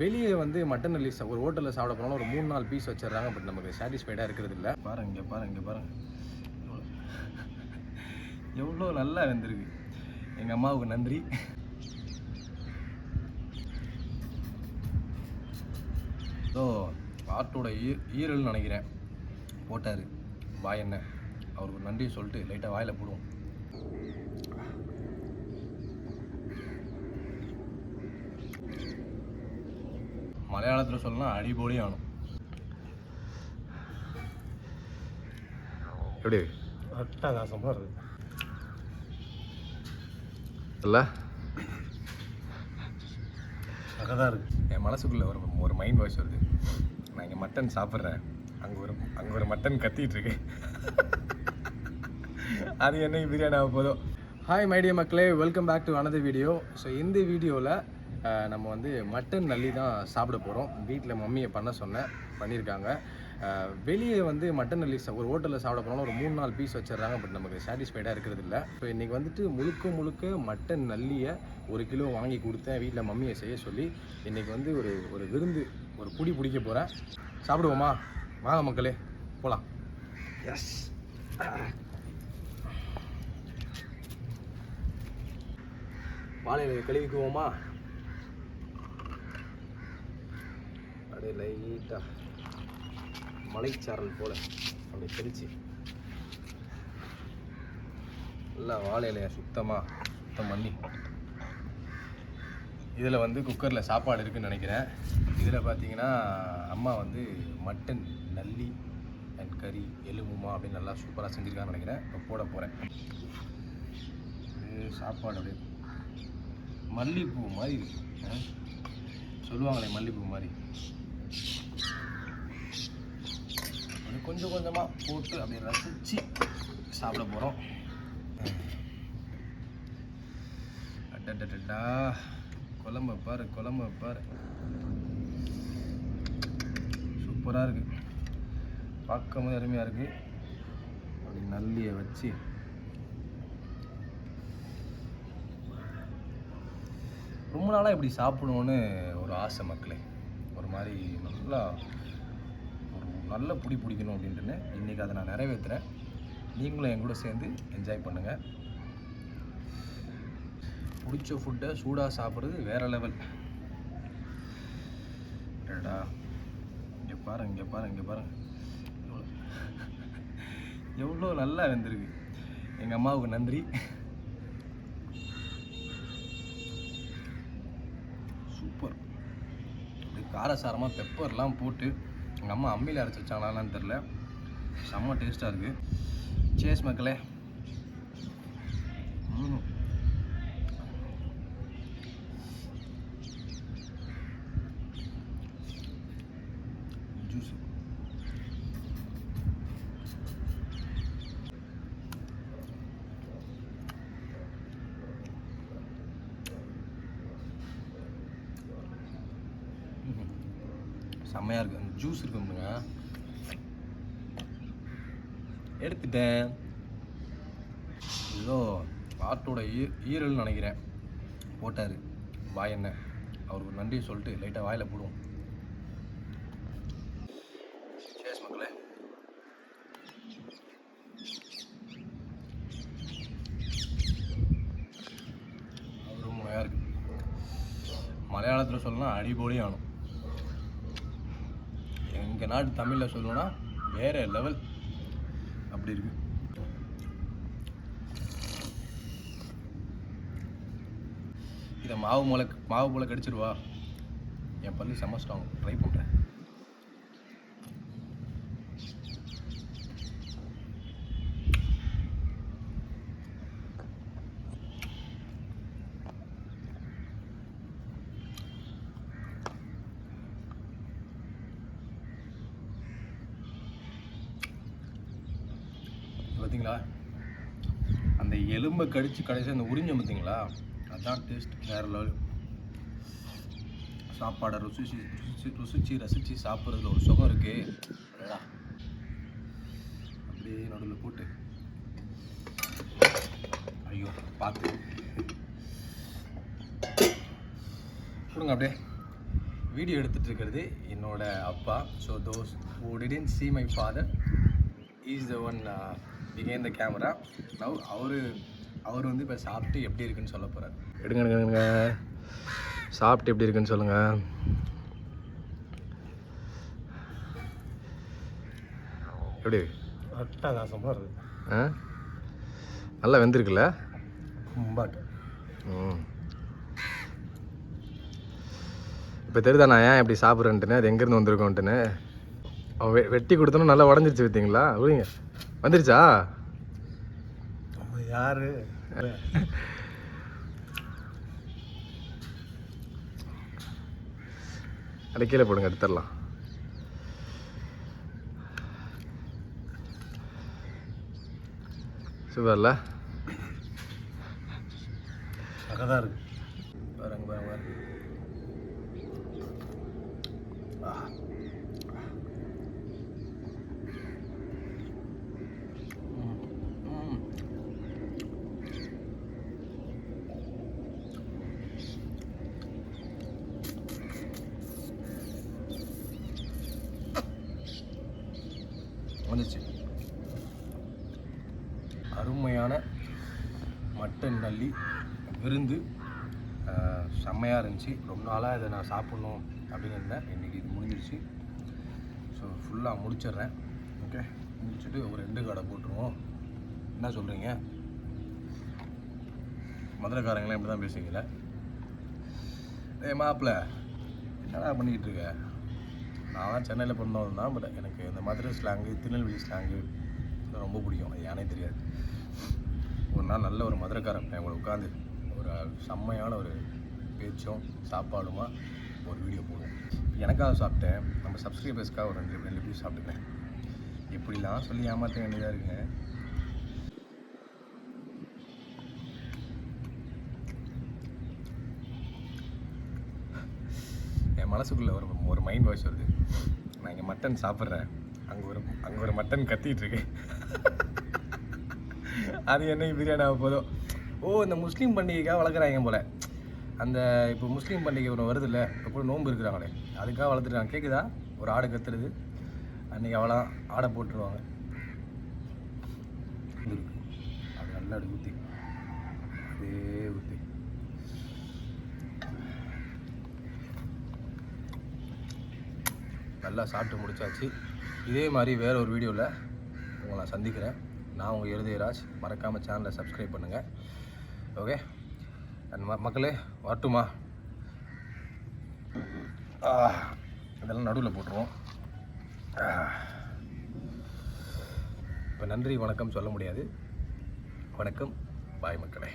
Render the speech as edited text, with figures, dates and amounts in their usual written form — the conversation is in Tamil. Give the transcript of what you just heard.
வெளியே வந்து மட்டன் நல்லி ஒரு ஹோட்டலில் சாப்பிட போனாலும் ஒரு 3-4 பீஸ் வச்சிடறாங்க. பட் நமக்கு சாட்டிஸ்ஃபைடாக இருக்கிறது இல்லை. பாருங்க பாருங்க எவ்வளோ நல்லா வெந்திருக்கு. எங்கள் அம்மாவுக்கு நன்றி. ஸோ ஆட்டோட ஈரல்னு நினைக்கிறேன் போட்டார் வாய் என்ன. அவருக்கு நன்றி சொல்லிட்டு லைட்டாக வாயில் போடுவோம். மலையாளத்தில் சொல்லலாம் அடிபொலி ஆனும். எப்படி அட்டகாசமாக இருக்குது இல்லை? அழகாக இருக்குது. என் மனசுக்குள்ளே ஒரு மைண்ட் வாய்ஸ் வருது. நான் இங்கே மட்டன் சாப்பிட்றேன், அங்கே ஒரு மட்டன் கத்திட்டு இருக்கு. அது என்னைக்கு பிரியாணி ஆக போதும். ஹாய் மைடிய மக்களே, welcome back to another video. So இந்த வீடியோவில் நம்ம வந்து மட்டன் நல்லி தான் சாப்பிட போகிறோம். வீட்டில் மம்மியை பண்ண சொன்னேன், பண்ணியிருக்காங்க. வெளியே வந்து மட்டன் நல்லி ஒரு ஹோட்டலில் சாப்பிட போனாலும் ஒரு 3-4 பீஸ் வச்சிடறாங்க. பட் நமக்கு சாட்டிஸ்ஃபைடாக இருக்கிறது இல்லை. ஸோ இன்றைக்கி வந்துட்டு முழுக்க மட்டன் நல்லியை 1 கிலோ வாங்கி கொடுத்தேன் வீட்டில் மம்மியை செய்ய சொல்லி. இன்றைக்கி வந்து ஒரு விருந்து, ஒரு பிடிக்க போகிறேன். சாப்பிடுவோமா? வாங்க மக்களே போகலாம். எஸ், வாழையில கழுவிக்குவோமா? அப்படியே லைட்டாக மலைச்சாரல் போல் அப்படியே தெரிச்சு நல்லா வாழையிலையை சுத்தம் பண்ணி இதில் வந்து குக்கரில் சாப்பாடு இருக்குதுன்னு நினைக்கிறேன். இதில் பார்த்தீங்கன்னா அம்மா வந்து மட்டன் நல்லி அண்ட் கறி எலும்புமா அப்படின்னு நல்லா சூப்பராக செஞ்சுருக்கான்னு நினைக்கிறேன். இப்போ போட போகிறேன். சாப்பாடு அப்படியே மல்லிகைப்பூ மாதிரி இருக்கு, சொல்லுவாங்களே மல்லிகைப்பூ மாதிரி. அது கொஞ்சம் கொஞ்சமாக போட்டு அப்படியே ரசித்து சாப்பிட போகிறோம். அட்டா குழம்பு பாரு சூப்பராக இருக்குது. பார்க்கும்போது அருமையாக இருக்குது. அப்படி நல்லியை வச்சு ரொம்ப நாளாக இப்படி சாப்பிடணுன்னு ஒரு ஆசை மக்களே. ஒரு மாதிரி நல்ல பிடிக்கணும் அப்படின்ட்டுன்னு இன்றைக்கி அதை நான் நிறைவேற்றுறேன். நீங்களும் என் கூட சேர்ந்து என்ஜாய் பண்ணுங்கள். பிடிச்ச ஃபுட்டை சூடாக சாப்பிட்றது வேறு லெவல். டடா இங்கே பாருங்க எவ்வளோ நல்லா வெந்திருக்கு. எங்கள் அம்மாவுக்கு நன்றி. சூப்பர். அப்படி காரசாரமாக பெப்பர்லாம் போட்டு எங்கள் அம்மா அம்மியில் அரைச்சி வச்சாங்களான்னு தெரில, செம்ம டேஸ்ட்டாக இருக்குது. சேஸ் மக்களே. ஜூஸ் செம்மையாக இருக்குது. அந்த ஜூஸ் இருக்குங்க, எடுத்துட்டேன். ஏதோ ஆட்டோட ஈரல்னு நினைக்கிறேன் போட்டார் வாய் என்ன. அவருக்கு நன்றி சொல்லிட்டு லைட்டாக வாயில் போடுவோம். சேஸ் மக்களே. அது ரொம்ப நல்லா இருக்குது. மலையாளத்தில் சொல்லலாம் அடிபொலி ஆனும். எங்கள் நாட்டு தமிழில் சொல்லணும்னா வேறு லெவல். அப்படி இருக்கு. இதை மாவு போல கடிச்சிருவா. என் பல்லு செம்ம ஸ்ட்ராங். ட்ரை பண்ணுறேன். பார்த்தீங்களா, அந்த எலும்பை கடிச்சு கடைசி அந்த உறிஞ்சம் பார்த்தீங்களா, அதுதான் டேஸ்ட் வேறு லெவல். சாப்பாடை ரசித்து சாப்பிட்றதுல ஒரு சுகம் இருக்குது. அப்படியே நடுவில் போட்டு ஐயோ பார்த்து கொடுங்க. அப்படியே வீடியோ எடுத்துகிட்டு இருக்கிறது என்னோட அப்பா. So those who didn't see my father is the one behind the camera. now அவர் வந்து இப்போ சாப்பிட்டு எப்படி இருக்குன்னு சொல்ல போகிறார். எடுங்க சாப்பிட்டு எப்படி இருக்குன்னு சொல்லுங்கள். எப்படி அட்டகாசமாக இருக்குது. நல்லா வெந்திருக்குல்ல? இப்போ தெரியுதா நான் ஏன் எப்படி சாப்பிட்றேன்ட்டுன்னு, அது எங்கேருந்து வந்திருக்கோன்ட்டுன்னு. வெட்டி கொடுத்தோன்னு நல்லா உடஞ்சிருச்சு விற்றீங்களா? விடுங்க, வந்துருச்சா? யாரு அதை கீழே போடுங்க, எடுத்துடலாம். சூப்பர்ல? அங்கதான் இருக்கு பாருங்க. வந்துச்சு. அருமையான மட்டன் நல்லி விருந்து செம்மையாக இருந்துச்சு. ரொம்ப நாளாக இதை நான் சாப்பிட்ணும் அப்படின்னு இருந்தேன். இன்றைக்கி இது முடிஞ்சிருச்சு. ஸோ ஃபுல்லாக முடிச்சிடுறேன். ஓகே, முடிச்சுட்டு ஒரு 2 கடை போட்டுருவோம். என்ன சொல்கிறீங்க? மதுரைக்காரங்களாம் இப்படி தான் பேசுவீங்களே. மாப்பிள்ள என்னடா பண்ணிக்கிட்டு இருக்க? நான் சென்னையில் பிறந்தவன் தான். பட் எனக்கு இந்த மதுரை ஸ்லாங்கு, திருநெல்வேலி ஸ்லாங்கு ரொம்ப பிடிக்கும். அது யானே தெரியாது. ஒரு நாள் நல்ல ஒரு மதுரைக்காரன் அவங்கள உட்காந்து ஒரு செம்மையான ஒரு பேச்சும் சாப்பாடுமா ஒரு வீடியோ போடுவோம். எனக்காக சாப்பிட்டேன், நம்ம சப்ஸ்கிரைபர்ஸ்க்காக ஒரு 2 பீஸ் சாப்பிட்டுக்கிறேன். எப்படிலாம் சொல்லி ஏமாற்ற வேண்டியதாக இருக்குங்க. என் மனசுக்குள்ளே ஒரு மைண்ட் வாய்ஸ் வருது. நான் இங்கே மட்டன் சாப்பிட்றேன், அங்கே ஒரு மட்டன் கத்திட்டு இருக்கு. அது என்னைக்கு பிரியாணி ஆக போதும். இந்த முஸ்லீம் பண்டிகைக்காக வளர்க்குறாங்க போல். அந்த இப்போ முஸ்லீம் பண்டிகை ஒன்று வருது இல்லை, இப்போ கூட நோன்பு இருக்கிறாங்களே, அதுக்காக வளர்த்துருக்காங்க. கேட்குதா? ஒரு ஆடு கத்துறது. அன்றைக்கி அவ்வளோ ஆடை போட்டுருவாங்க. அது நல்லா அப்படி ஊற்றி அதே ஊற்றி நல்லா சாப்பிட்டு முடிச்சாச்சு. இதே மாதிரி வேறு ஒரு வீடியோவில் உங்களை நான் சந்திக்கிறேன். நான் உங்கள் இருதயராஜ். மறக்காமல் சேனலை சப்ஸ்கிரைப் பண்ணுங்கள். ஓகே, மக்களே வரட்டுமா? இதெல்லாம் நடுவில் போட்டுருவோம். இப்போ நன்றி வணக்கம் சொல்ல முடியாது. வணக்கம், பாய் மக்களே.